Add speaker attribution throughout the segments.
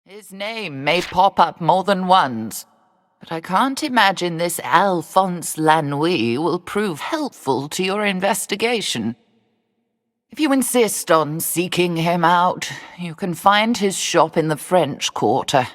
Speaker 1: His name may pop up more than once, but I can't imagine this Alphonse Lanouille will prove helpful to your investigation. If you insist on seeking him out, you can find his shop in the French Quarter.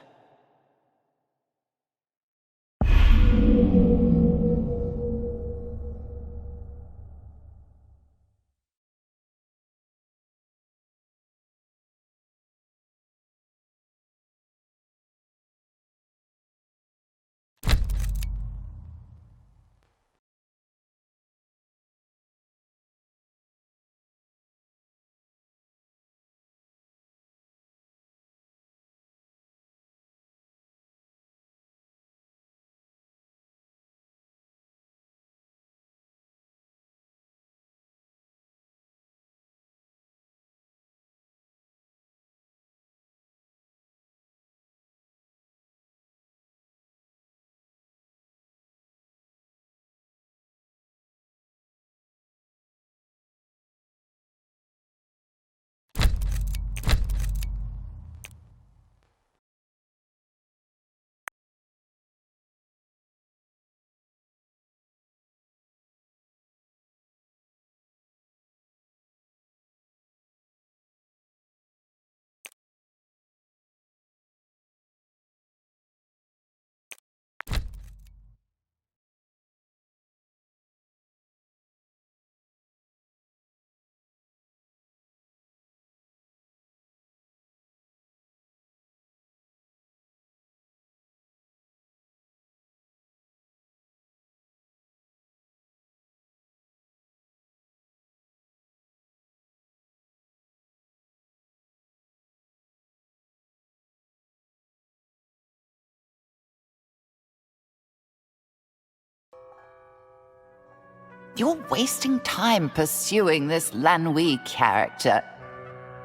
Speaker 1: You're wasting time pursuing this Lanouille character.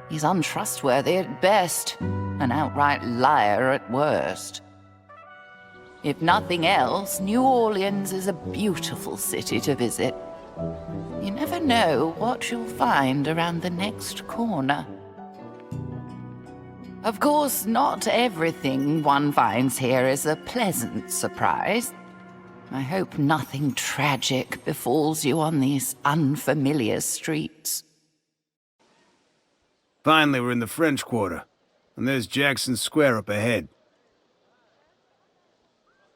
Speaker 1: He's untrustworthy at best, an outright liar at worst. If nothing else, New Orleans is a beautiful city to visit. You never know what you'll find around the next corner. Of course, not everything one finds here is a pleasant surprise. I hope nothing tragic befalls you on these unfamiliar streets.
Speaker 2: Finally, we're in the French Quarter, and there's Jackson Square up ahead.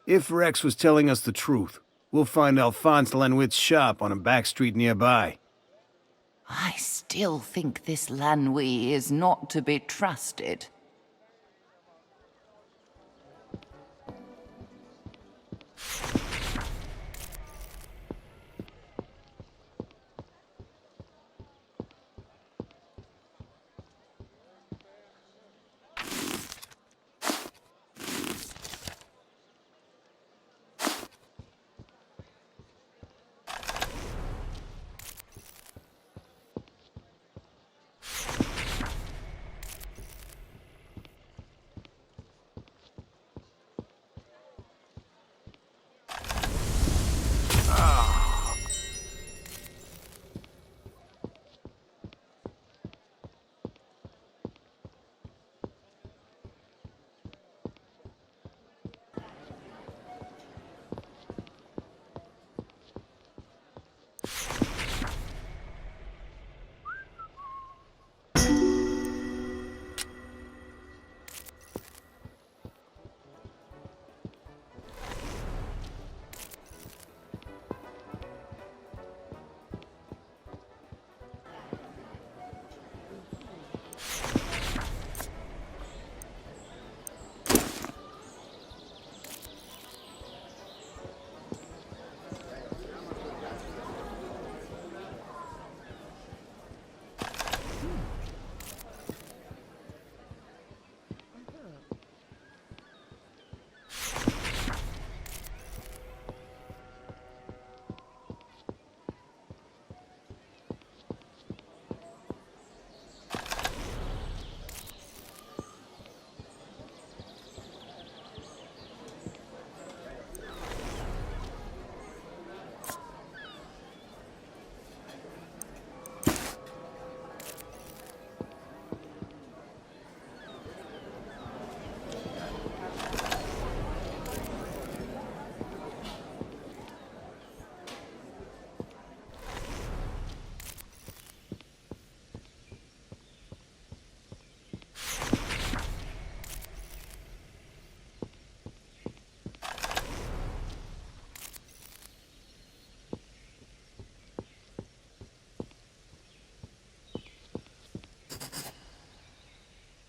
Speaker 2: If Rex was telling us the truth, we'll find Alphonse Lanouille's shop on a back street nearby.
Speaker 1: I still think this Lanouille is not to be trusted.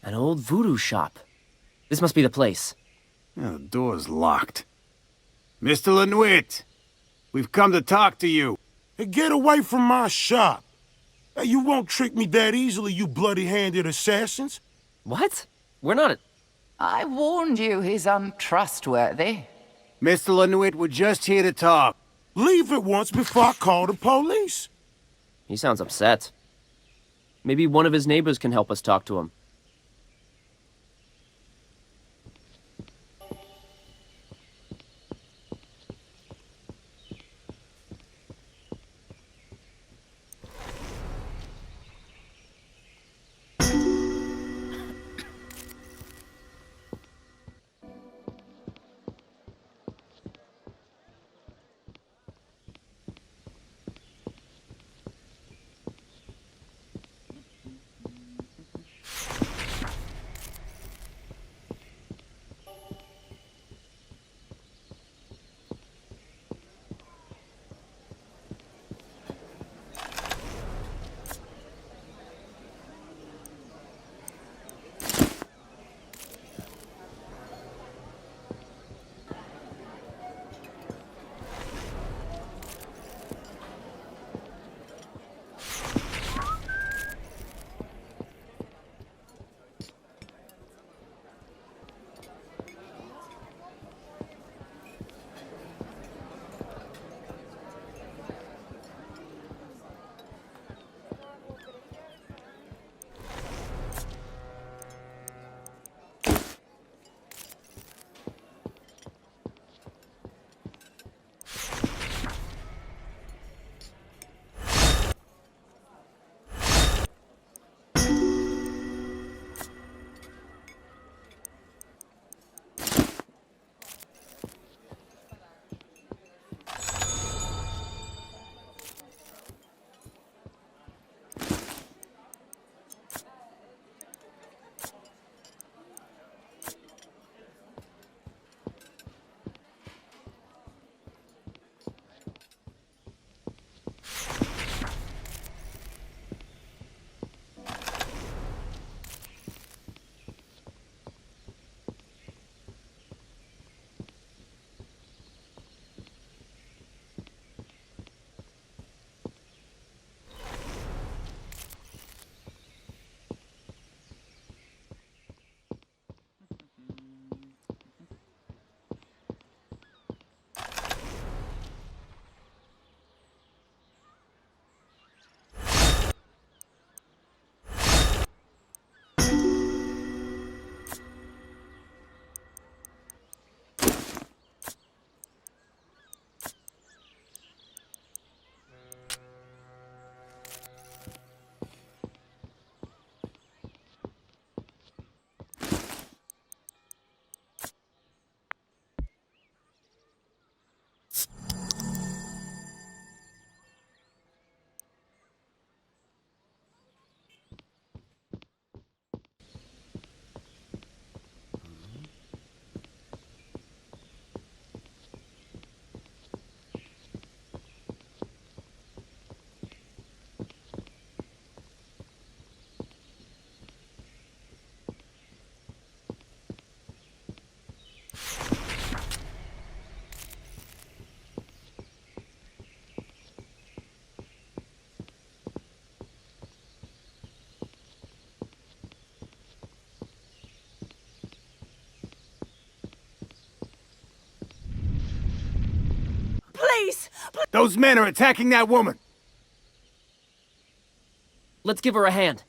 Speaker 3: An old voodoo shop. This must be the place.
Speaker 2: Yeah, the door's locked. Mr. Lenuit, we've come to talk to you.
Speaker 4: Hey, get away from my shop. Hey, you won't trick me that easily, you bloody-handed assassins.
Speaker 3: What? We're not
Speaker 1: I warned you he's untrustworthy.
Speaker 2: Mr. Lenuit, we're just here to talk.
Speaker 4: Leave at once before I call the police.
Speaker 3: He sounds upset. Maybe one of his neighbors can help us talk to him.
Speaker 5: Please!
Speaker 2: Those men are attacking that woman!
Speaker 3: Let's give her a hand.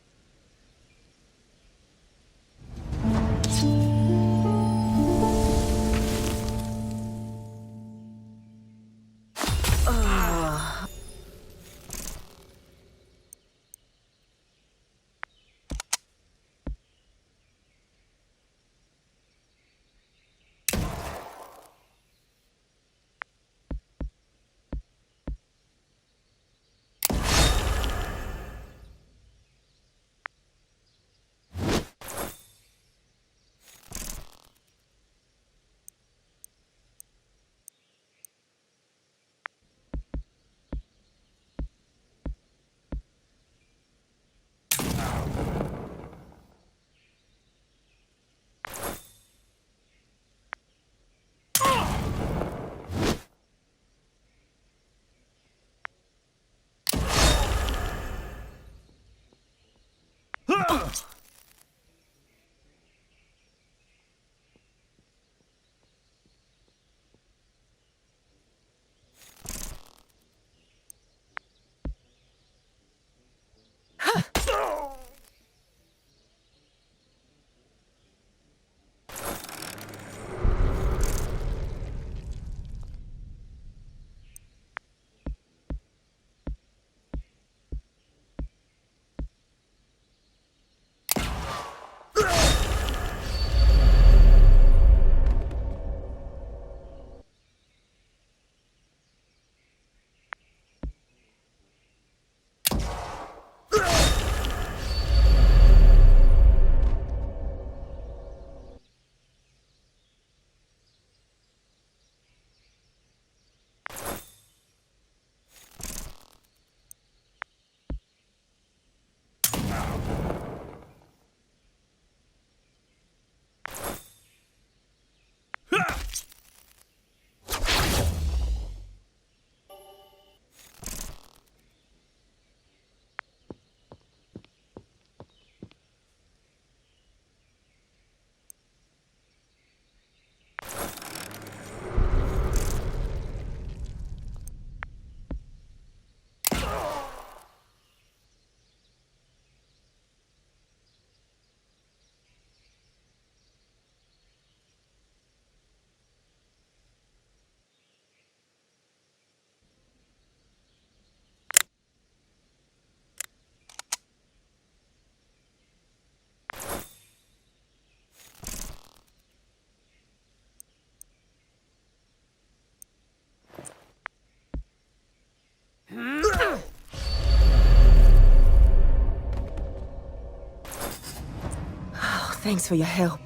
Speaker 5: Thanks for your help.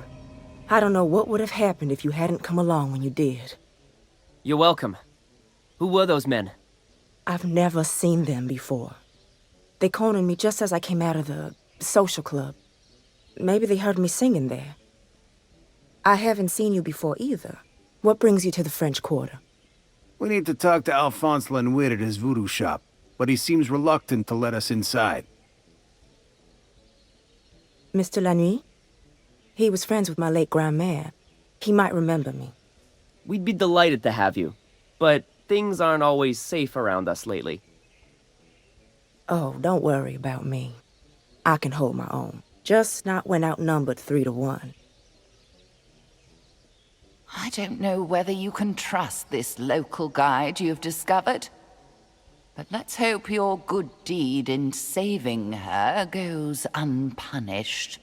Speaker 5: I don't know what would have happened if you hadn't come along when you did.
Speaker 3: You're welcome. Who were those men?
Speaker 5: I've never seen them before. They cornered me just as I came out of the social club. Maybe they heard me singing there. I haven't seen you before either. What brings you to the French Quarter?
Speaker 2: We need to talk to Alphonse Lenwit at his voodoo shop, but he seems reluctant to let us inside.
Speaker 5: Mr. Lanuit? He was friends with my late grandmère. He might remember me.
Speaker 3: We'd be delighted to have you, but things aren't always safe around us lately.
Speaker 5: Oh, don't worry about me. I can hold my own. Just not when outnumbered 3-1.
Speaker 1: I don't know whether you can trust this local guide you've discovered. But let's hope your good deed in saving her goes unpunished.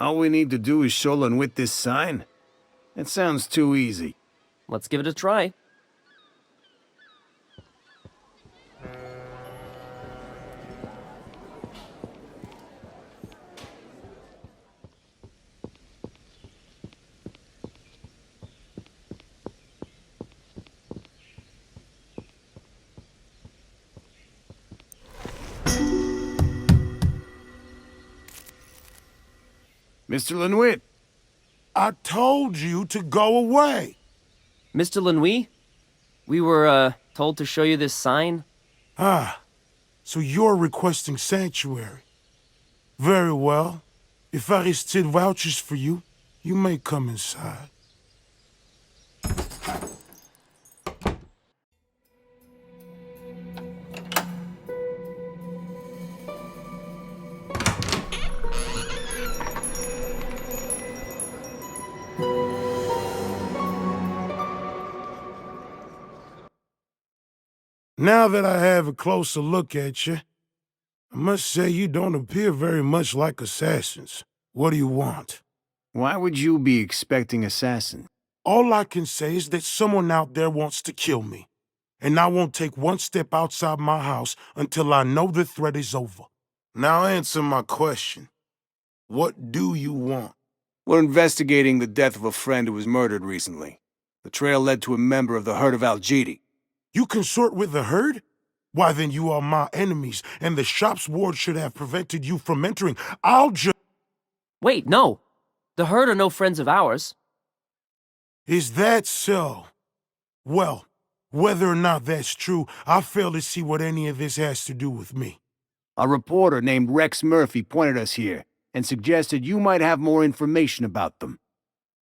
Speaker 2: All we need to do is show Lenwit this sign? It sounds too easy.
Speaker 3: Let's give it a try.
Speaker 2: Mr. Lenwit!
Speaker 4: I told you to go away.
Speaker 3: Mr. Lenouis? We were, told to show you this sign.
Speaker 4: Ah, so you're requesting sanctuary. Very well. If Aristide vouches for you, you may come inside. Now that I have a closer look at you, I must say you don't appear very much like assassins. What do you want?
Speaker 2: Why would you be expecting assassin?
Speaker 4: All I can say is that someone out there wants to kill me, and I won't take one step outside my house until I know the threat is over. Now answer my question. What do you want?
Speaker 2: We're investigating the death of a friend who was murdered recently. The trail led to a member of the herd of Al-Jidi.
Speaker 4: You consort with the herd? Why, then you are my enemies, and the shop's ward should have prevented you from entering. I'll just...
Speaker 3: Wait, no. The herd are no friends of ours.
Speaker 4: Is that so? Well, whether or not that's true, I fail to see what any of this has to do with me.
Speaker 2: A reporter named Rex Murphy pointed us here and suggested you might have more information about them.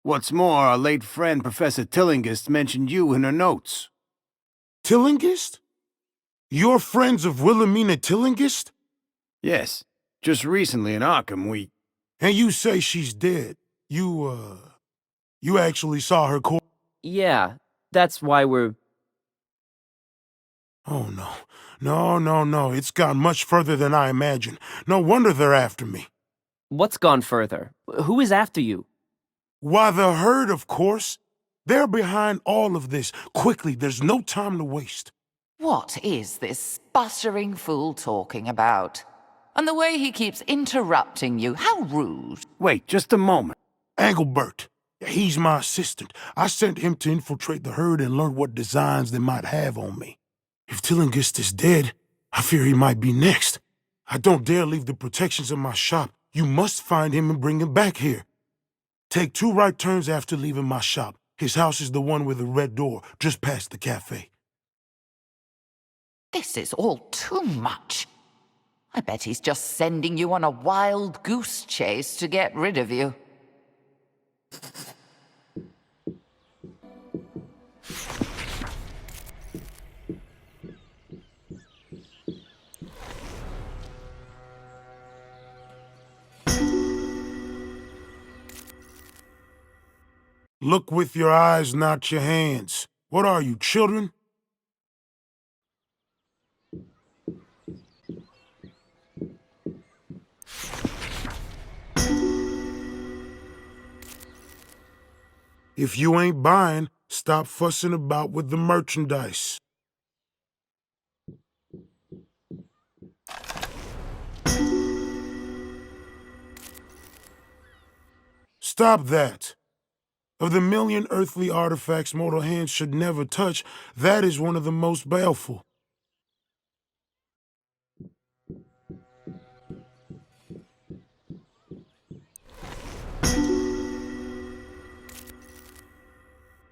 Speaker 2: What's more, our late friend Professor Tillinghast mentioned you in her notes.
Speaker 4: Tillinghast? You're friends of Wilhelmina Tillinghast?
Speaker 2: Yes, just recently in Arkham we...
Speaker 4: And you say she's dead. You actually saw her corpse?
Speaker 3: Yeah, that's why we're...
Speaker 4: Oh, no. No. It's gone much further than I imagined. No wonder they're after me.
Speaker 3: What's gone further? Who is after you?
Speaker 4: Why, the herd, of course. They're behind all of this. Quickly, there's no time to waste.
Speaker 1: What is this sputtering fool talking about? And the way he keeps interrupting you, how rude.
Speaker 2: Wait, just a moment.
Speaker 4: Engelbert. He's my assistant. I sent him to infiltrate the herd and learn what designs they might have on me. If Tillinghast is dead, I fear he might be next. I don't dare leave the protections of my shop. You must find him and bring him back here. Take 2 right turns after leaving my shop. His house is the one with the red door, just past the cafe.
Speaker 1: This is all too much. I bet he's just sending you on a wild goose chase to get rid of you.
Speaker 4: Look with your eyes, not your hands. What are you, children? If you ain't buying, stop fussing about with the merchandise. Stop that. Of the million earthly artifacts mortal hands should never touch, that is one of the most baleful.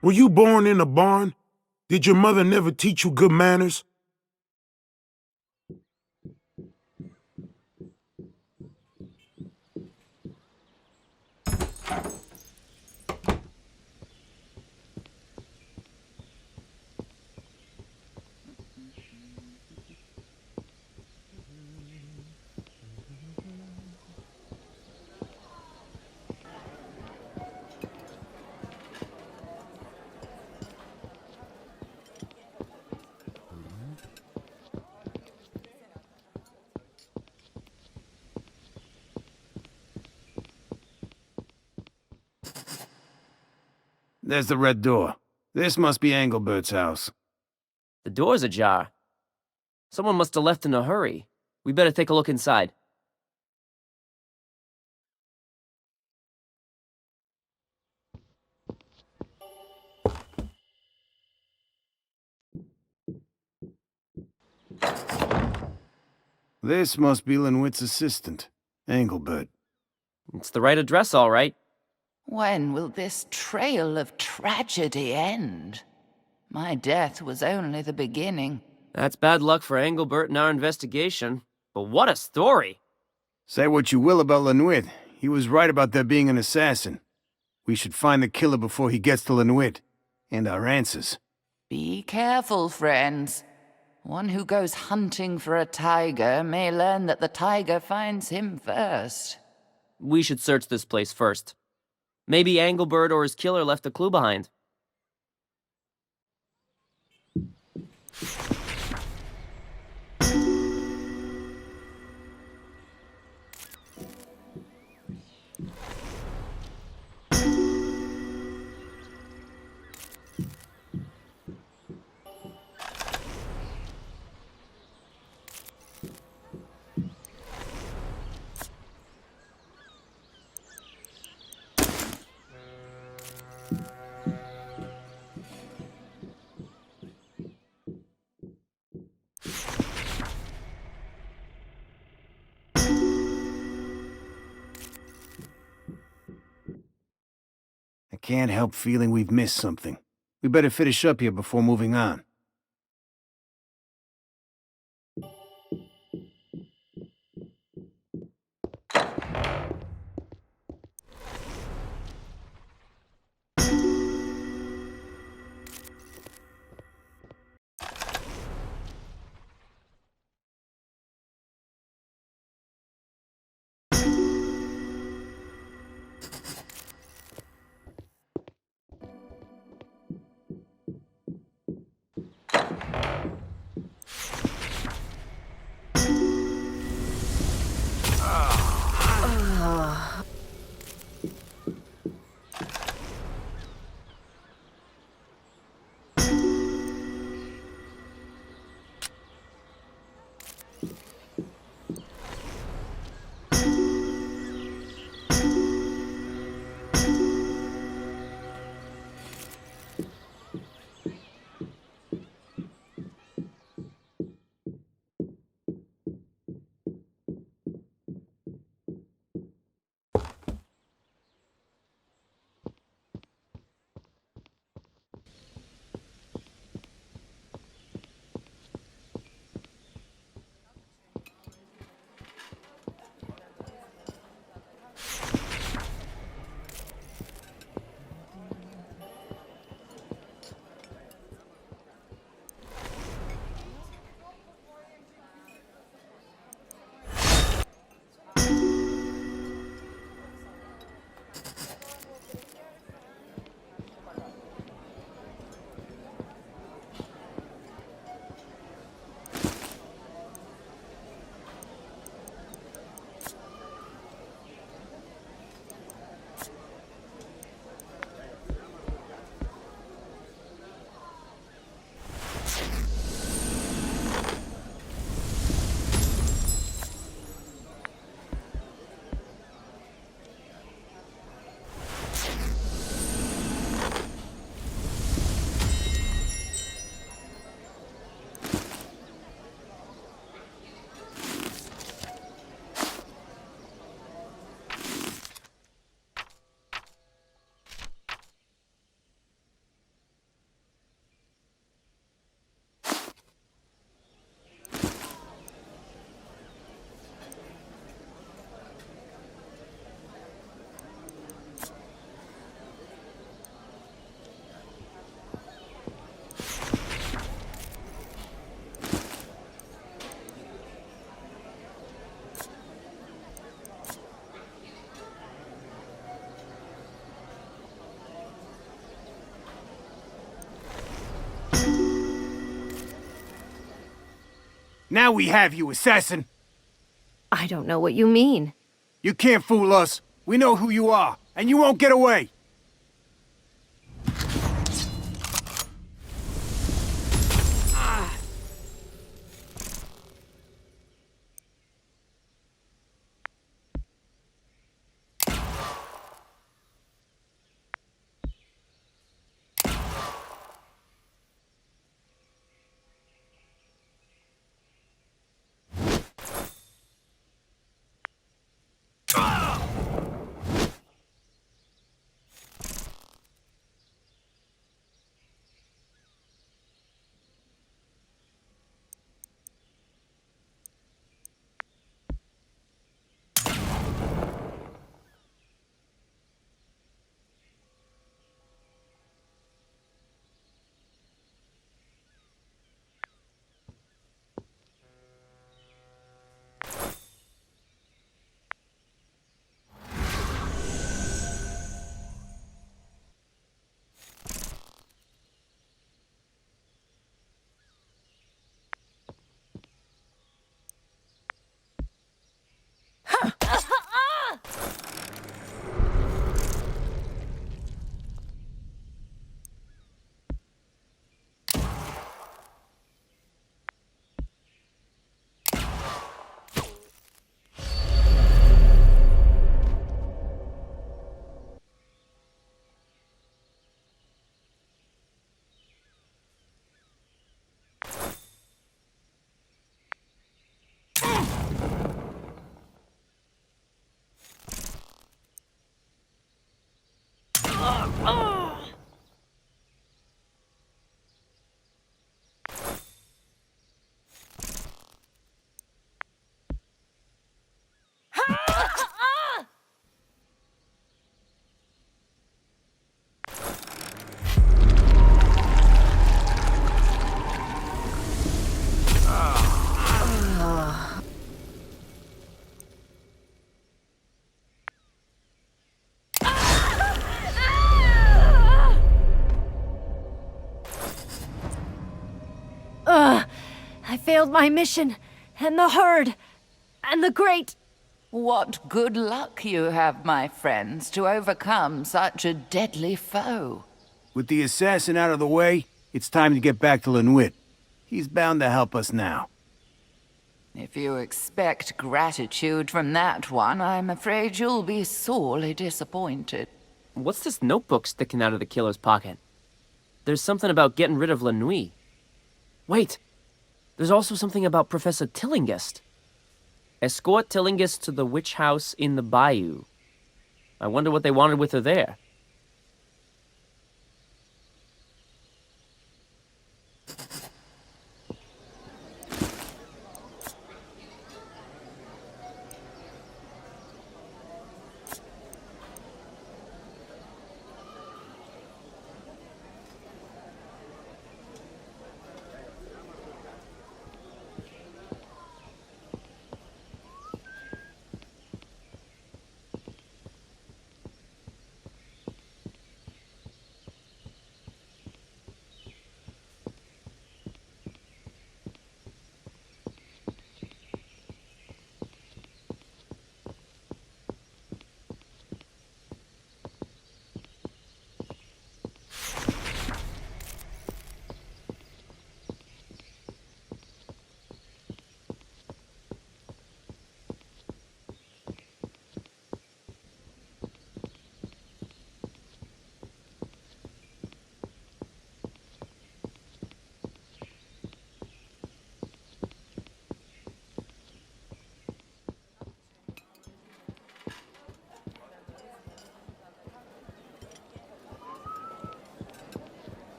Speaker 4: Were you born in a barn? Did your mother never teach you good manners?
Speaker 2: There's the red door. This must be Engelbert's house.
Speaker 3: The door's ajar. Someone must have left in a hurry. We better take a look inside.
Speaker 2: This must be Lenwitt's assistant, Engelbert.
Speaker 3: It's the right address, all right.
Speaker 1: When will this trail of tragedy end? My death was only the beginning.
Speaker 3: That's bad luck for Engelbert and our investigation. But what a story!
Speaker 2: Say what you will about Lenwitt. He was right about there being an assassin. We should find the killer before he gets to Lenwitt. And our answers.
Speaker 1: Be careful, friends. One who goes hunting for a tiger may learn that the tiger finds him first.
Speaker 3: We should search this place first. Maybe Engelbert or his killer left a clue behind.
Speaker 2: I can't help feeling we've missed something. We better finish up here before moving on. Now we have you, assassin.
Speaker 6: I don't know what you mean.
Speaker 2: You can't fool us. We know who you are, and you won't get away.
Speaker 6: I failed my mission, and the herd, and the great...
Speaker 1: What good luck you have, my friends, to overcome such a deadly foe.
Speaker 2: With the assassin out of the way, it's time to get back to Lenwit. He's bound to help us now.
Speaker 1: If you expect gratitude from that one, I'm afraid you'll be sorely disappointed.
Speaker 3: What's this notebook sticking out of the killer's pocket? There's something about getting rid of Lenui. Wait, there's also something about Professor Tillinghast. Escort Tillinghast to the witch house in the bayou. I wonder what they wanted with her there.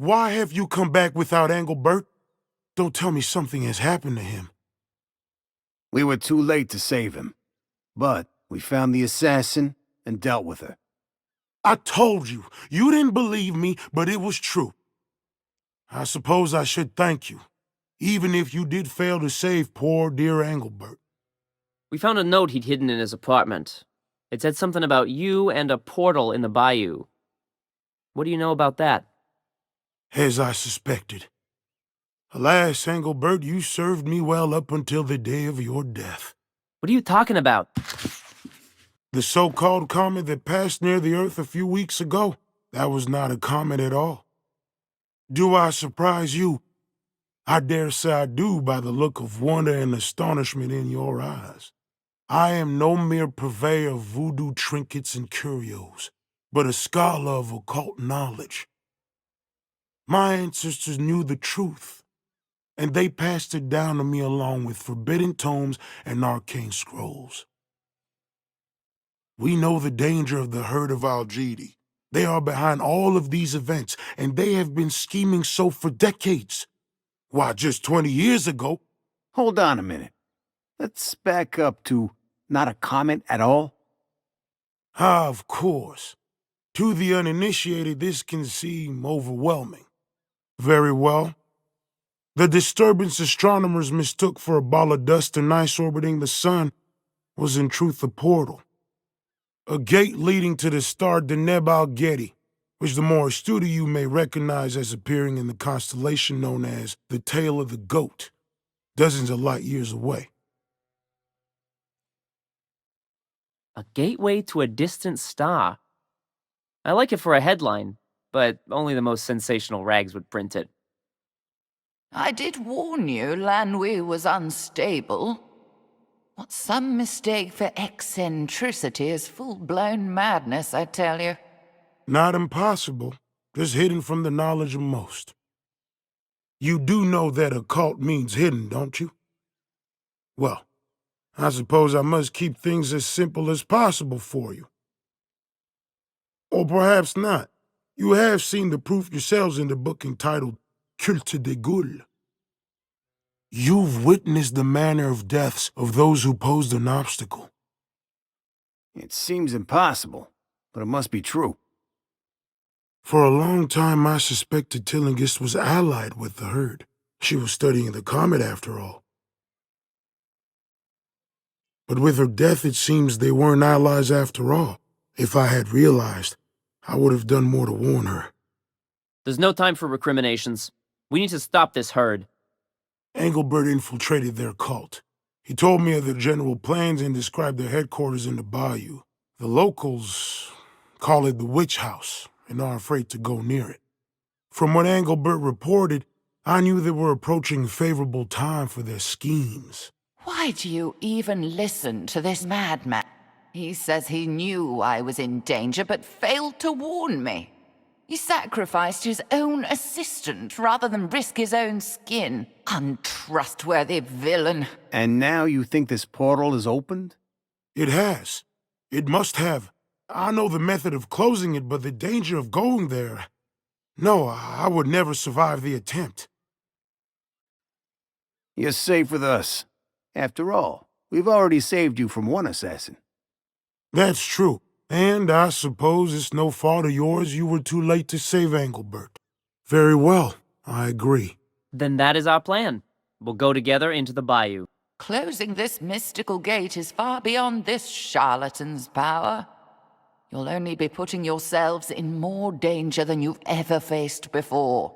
Speaker 4: Why have you come back without Engelbert? Don't tell me something has happened to him.
Speaker 2: We were too late to save him. But we found the assassin and dealt with her.
Speaker 4: I told you. You didn't believe me, but it was true. I suppose I should thank you, even if you did fail to save poor dear Engelbert.
Speaker 3: We found a note he'd hidden in his apartment. It said something about you and a portal in the bayou. What do you know about that?
Speaker 4: As I suspected. Alas, Engelbert, you served me well up until the day of your death.
Speaker 3: What are you talking about?
Speaker 4: The so-called comet that passed near the Earth a few weeks ago, that was not a comet at all. Do I surprise you? I dare say I do by the look of wonder and astonishment in your eyes. I am no mere purveyor of voodoo trinkets and curios, but a scholar of occult knowledge. My ancestors knew the truth, and they passed it down to me along with forbidden tomes and arcane scrolls. We know the danger of the herd of Algidi. They are behind all of these events, and they have been scheming so for decades. Why, just 20 years ago...
Speaker 2: Hold on a minute. Let's back up to not a comet at all.
Speaker 4: Ah, of course. To the uninitiated, this can seem overwhelming. Very well. The disturbance astronomers mistook for a ball of dust and ice orbiting the sun was in truth a portal. A gate leading to the star Deneb al-Gedi, which the more astute of you may recognize as appearing in the constellation known as the Tail of the Goat, dozens of light years away.
Speaker 3: A gateway to a distant star. I like it for a headline, but only the most sensational rags would print it.
Speaker 1: I did warn you Lanwi was unstable. What some mistake for eccentricity is full-blown madness, I tell you.
Speaker 4: Not impossible, just hidden from the knowledge of most. You do know that occult means hidden, don't you? Well, I suppose I must keep things as simple as possible for you. Or perhaps not. You have seen the proof yourselves in the book entitled Culte des Goules. You've witnessed the manner of deaths of those who posed an obstacle.
Speaker 2: It seems impossible, but it must be true.
Speaker 4: For a long time, I suspected Tillinghast was allied with the herd. She was studying the comet, after all. But with her death, it seems they weren't allies after all. If I had realized, I would have done more to warn her.
Speaker 3: There's no time for recriminations. We need to stop this herd.
Speaker 4: Engelbert infiltrated their cult. He told me of their general plans and described their headquarters in the bayou. The locals call it the Witch House and are afraid to go near it. From what Engelbert reported, I knew they were approaching a favorable time for their schemes.
Speaker 1: Why do you even listen to this madman? He says he knew I was in danger, but failed to warn me. He sacrificed his own assistant rather than risk his own skin. Untrustworthy villain.
Speaker 2: And now you think this portal is opened?
Speaker 4: It has. It must have. I know the method of closing it, but the danger of going there... No, I would never survive the attempt.
Speaker 2: You're safe with us. After all, we've already saved you from one assassin.
Speaker 4: That's true. And I suppose it's no fault of yours you were too late to save Engelbert. Very well, I agree.
Speaker 3: Then that is our plan. We'll go together into the bayou.
Speaker 1: Closing this mystical gate is far beyond this charlatan's power. You'll only be putting yourselves in more danger than you've ever faced before.